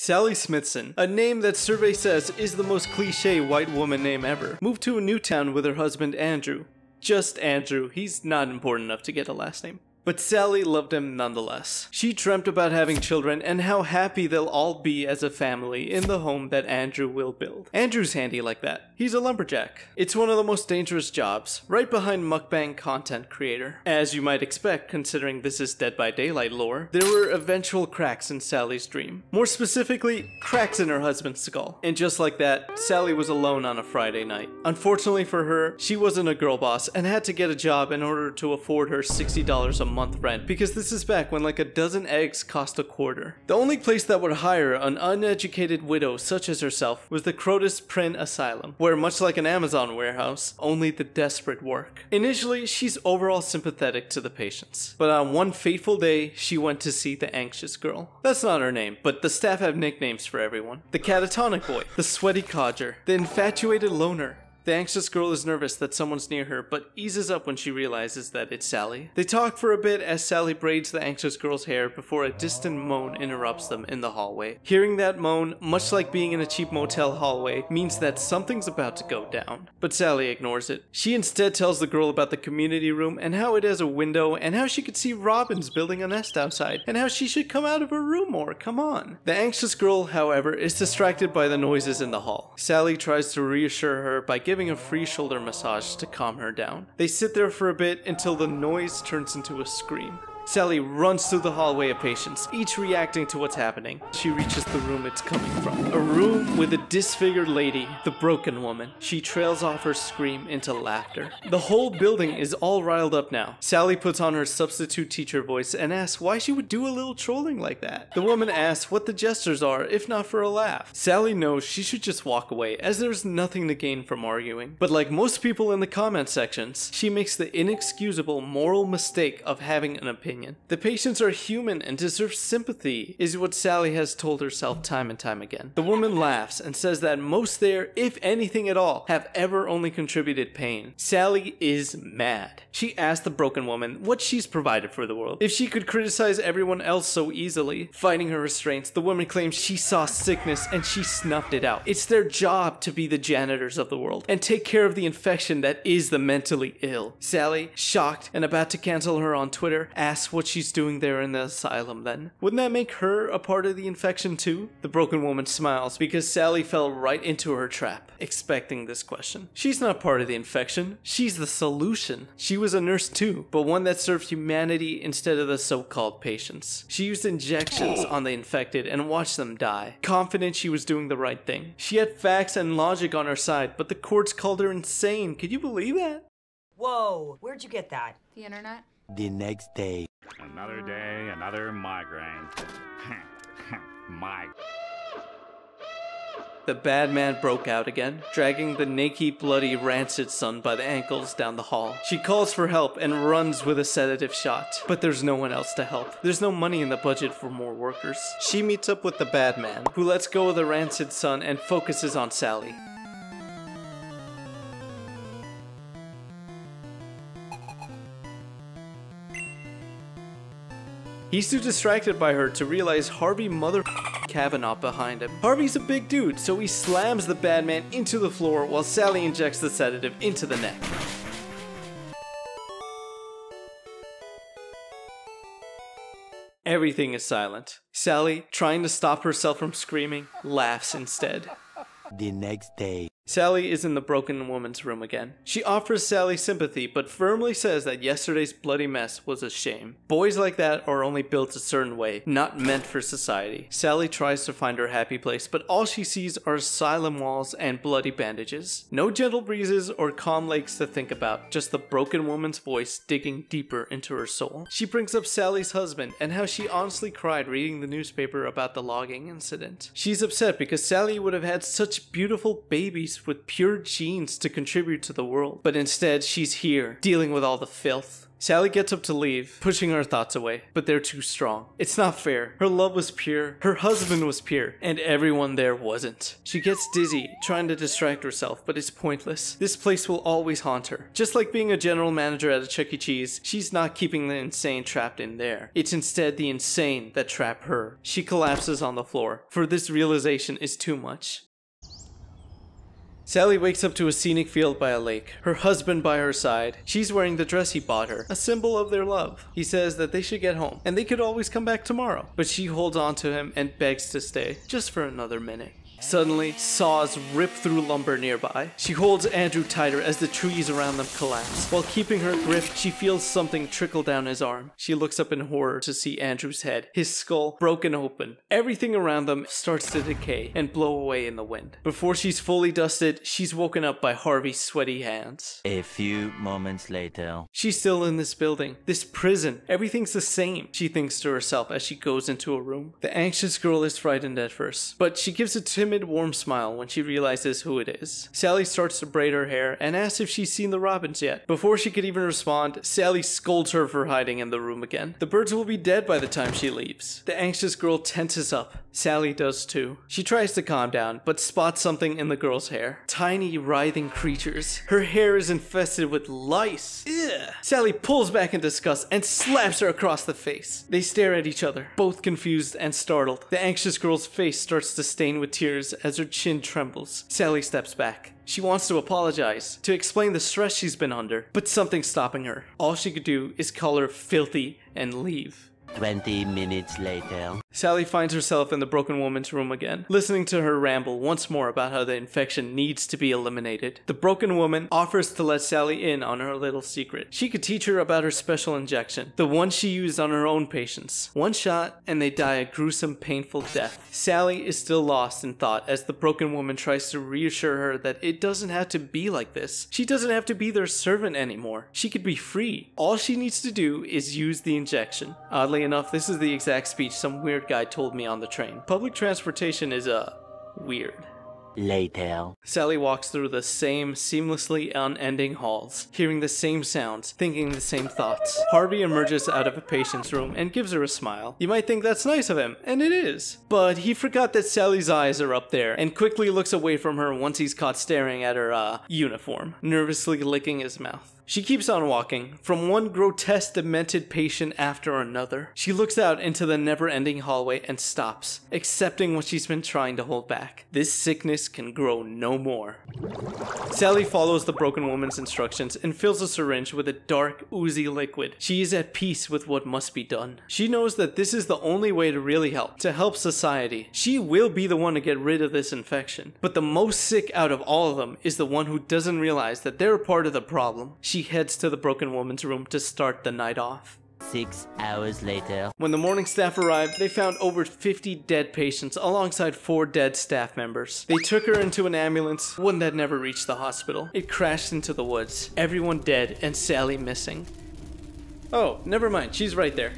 Sally Smithson, a name that survey says is the most cliche white woman name ever, moved to a new town with her husband Andrew. Just Andrew, he's not important enough to get a last name. But Sally loved him nonetheless. She dreamt about having children and how happy they'll all be as a family in the home that Andrew will build. Andrew's handy like that. He's a lumberjack. It's one of the most dangerous jobs, right behind mukbang content creator. As you might expect, considering this is Dead by Daylight lore, there were eventual cracks in Sally's dream. More specifically, cracks in her husband's skull. And just like that, Sally was alone on a Friday night. Unfortunately for her, she wasn't a girl boss and had to get a job in order to afford her $60 a month rent, because this is back when like a dozen eggs cost $0.25. The only place that would hire an uneducated widow such as herself was the Crotus Print Asylum, where much like an Amazon warehouse, only the desperate work. Initially, she's overall sympathetic to the patients, but on one fateful day, she went to see the anxious girl. That's not her name, but the staff have nicknames for everyone. The catatonic boy, the sweaty codger, the infatuated loner. The anxious girl is nervous that someone's near her, but eases up when she realizes that it's Sally. They talk for a bit as Sally braids the anxious girl's hair before a distant moan interrupts them in the hallway. Hearing that moan, much like being in a cheap motel hallway, means that something's about to go down. But Sally ignores it. She instead tells the girl about the community room and how it has a window and how she could see robins building a nest outside and how she should come out of her room more. Come on. The anxious girl, however, is distracted by the noises in the hall. Sally tries to reassure her by giving a free shoulder massage to calm her down. They sit there for a bit until the noise turns into a scream. Sally runs through the hallway of patients, each reacting to what's happening. She reaches the room it's coming from. A room with a disfigured lady, the broken woman. She trails off her scream into laughter. The whole building is all riled up now. Sally puts on her substitute teacher voice and asks why she would do a little trolling like that. The woman asks what the gestures are, if not for a laugh. Sally knows she should just walk away, as there's nothing to gain from arguing. But like most people in the comment sections, she makes the inexcusable moral mistake of having an opinion. The patients are human and deserve sympathy, is what Sally has told herself time and time again. The woman laughs and says that most there, if anything at all, have ever only contributed pain. Sally is mad. She asks the broken woman what she's provided for the world. If she could criticize everyone else so easily, fighting her restraints, the woman claims she saw sickness and she snuffed it out. It's their job to be the janitors of the world and take care of the infection that is the mentally ill. Sally, shocked and about to cancel her on Twitter, asks what she's doing there in the asylum then. Wouldn't that make her a part of the infection too? The broken woman smiles because Sally fell right into her trap, expecting this question. She's not part of the infection. She's the solution. She was a nurse too, but one that served humanity instead of the so-called patients. She used injections on the infected and watched them die, confident she was doing the right thing. She had facts and logic on her side, but the courts called her insane. Could you believe that? Whoa, where'd you get that? The internet? The next day. Another day, another migraine. The bad man broke out again, dragging the naked, bloody, rancid son by the ankles down the hall. She calls for help and runs with a sedative shot, but there's no one else to help. There's no money in the budget for more workers. She meets up with the bad man, who lets go of the rancid son and focuses on Sally. He's too distracted by her to realize Harvey Kavanaugh behind him. Harvey's a big dude, so he slams the bad man into the floor while Sally injects the sedative into the neck. Everything is silent. Sally, trying to stop herself from screaming, laughs instead. The next day. Sally is in the broken woman's room again. She offers Sally sympathy, but firmly says that yesterday's bloody mess was a shame. Boys like that are only built a certain way, not meant for society. Sally tries to find her happy place, but all she sees are asylum walls and bloody bandages. No gentle breezes or calm lakes to think about, just the broken woman's voice digging deeper into her soul. She brings up Sally's husband and how she honestly cried reading the newspaper about the logging incident. She's upset because Sally would have had such beautiful babies with pure genes to contribute to the world, but instead she's here dealing with all the filth. Sally gets up to leave, pushing her thoughts away, but they're too strong. It's not fair. Her love was pure, her husband was pure, and everyone there wasn't. She gets dizzy, trying to distract herself, but it's pointless. This place will always haunt her. Just like being a general manager at a Chuck E. Cheese, she's not keeping the insane trapped in there. It's instead the insane that trap her. She collapses on the floor, for this realization is too much. Sally wakes up to a scenic field by a lake, her husband by her side. She's wearing the dress he bought her, a symbol of their love. He says that they should get home, and they could always come back tomorrow. But she holds on to him and begs to stay, just for another minute. Suddenly, saws rip through lumber nearby. She holds Andrew tighter as the trees around them collapse. While keeping her grip, she feels something trickle down his arm. She looks up in horror to see Andrew's head, his skull broken open. Everything around them starts to decay and blow away in the wind. Before she's fully dusted, she's woken up by Harvey's sweaty hands. A few moments later. She's still in this building, this prison. Everything's the same, she thinks to herself as she goes into a room. The anxious girl is frightened at first, but she gives a timid, warm smile when she realizes who it is. Sally starts to braid her hair and asks if she's seen the robins yet. Before she could even respond, Sally scolds her for hiding in the room again. The birds will be dead by the time she leaves. The anxious girl tenses up. Sally does too. She tries to calm down, but spots something in the girl's hair. Tiny, writhing creatures. Her hair is infested with lice. Ugh. Sally pulls back in disgust and slaps her across the face. They stare at each other, both confused and startled. The anxious girl's face starts to stain with tears as her chin trembles. Sally steps back. She wants to apologize, to explain the stress she's been under, but something's stopping her. All she could do is call her filthy and leave. 20 minutes later. Sally finds herself in the broken woman's room again, listening to her ramble once more about how the infection needs to be eliminated. The broken woman offers to let Sally in on her little secret. She could teach her about her special injection, the one she used on her own patients. One shot, and they die a gruesome, painful death. Sally is still lost in thought as the broken woman tries to reassure her that it doesn't have to be like this. She doesn't have to be their servant anymore. She could be free. All she needs to do is use the injection. Oddly enough, this is the exact speech some weird guy told me on the train. Public transportation is, weird. Later. Sally walks through the same seamlessly unending halls, hearing the same sounds, thinking the same thoughts. Harvey emerges out of a patient's room and gives her a smile. You might think that's nice of him, and it is. But he forgot that Sally's eyes are up there, and quickly looks away from her once he's caught staring at her, uniform, nervously licking his mouth. She keeps on walking, from one grotesque, demented patient after another. She looks out into the never-ending hallway and stops, accepting what she's been trying to hold back. This sickness can grow no more. Sally follows the broken woman's instructions and fills a syringe with a dark, oozy liquid. She is at peace with what must be done. She knows that this is the only way to really help, to help society. She will be the one to get rid of this infection. But the most sick out of all of them is the one who doesn't realize that they're a part of the problem. She heads to the broken woman's room to start the night off. 6 hours later. When the morning staff arrived, they found over 50 dead patients alongside 4 dead staff members. They took her into an ambulance, one that never reached the hospital. It crashed into the woods. Everyone dead and Sally missing. Oh, never mind, she's right there.